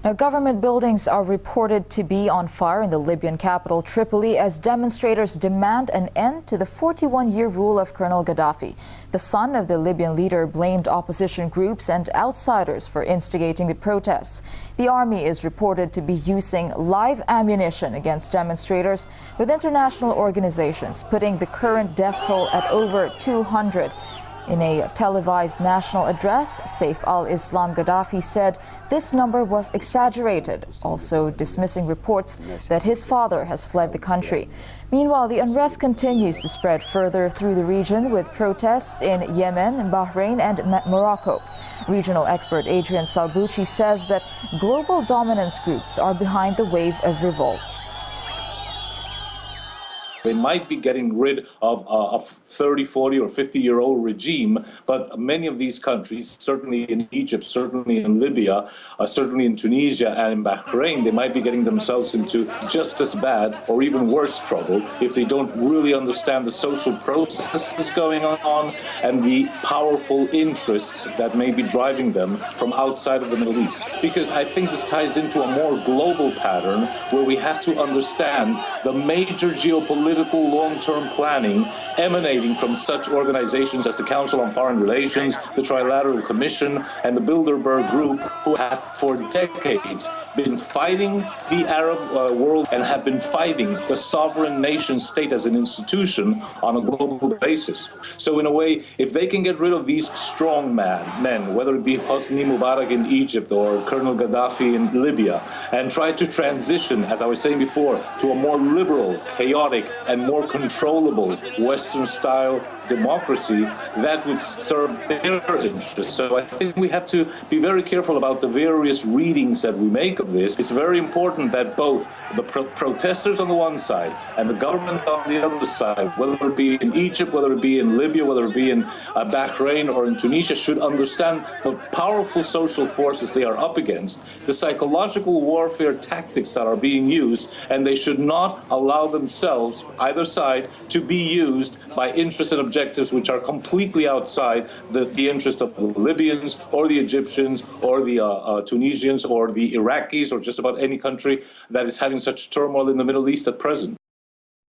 Now, government buildings are reported to be on fire in the Libyan capital, Tripoli, as demonstrators demand an end to the 41-year rule of Colonel Gaddafi. The son of the Libyan leader blamed opposition groups and outsiders for instigating the protests. The army is reported to be using live ammunition against demonstrators, with international organizations putting the current death toll at over 200. In a televised national address, Saif al-Islam Gaddafi said this number was exaggerated, also dismissing reports that his father has fled the country. Meanwhile, the unrest continues to spread further through the region, with protests in Yemen, Bahrain and Morocco. Regional expert Adrian Salbucci says that global dominance groups are behind the wave of revolts. They might be getting rid of a 30, 40 or 50-year-old regime, but many of these countries, certainly in Egypt, certainly in Libya, certainly in Tunisia and in Bahrain, they might be getting themselves into just as bad or even worse trouble if they don't really understand the social processes going on and the powerful interests that may be driving them from outside of the Middle East. Because I think this ties into a more global pattern where we have to understand the major geopolitical long-term planning emanating from such organizations as the Council on Foreign Relations, the Trilateral Commission, and the Bilderberg Group, who have for decades been fighting the Arab world and have been fighting the sovereign nation state as an institution on a global basis. So in a way, if they can get rid of these strong men, whether it be Hosni Mubarak in Egypt or Colonel Gaddafi in Libya, and try to transition, as I was saying before, to a more liberal, chaotic, and more controllable Western-style democracy, that would serve their interests. So I think we have to be very careful about the various readings that we make of this. It's very important that both the protesters on the one side and the government on the other side, whether it be in Egypt, whether it be in Libya, whether it be in Bahrain or in Tunisia, should understand the powerful social forces they are up against, the psychological warfare tactics that are being used, and they should not allow themselves, either side, to be used by interests and objectives which are completely outside the interest of the Libyans or the Egyptians or the Tunisians or the Iraqis or just about any country that is having such turmoil in the Middle East at present.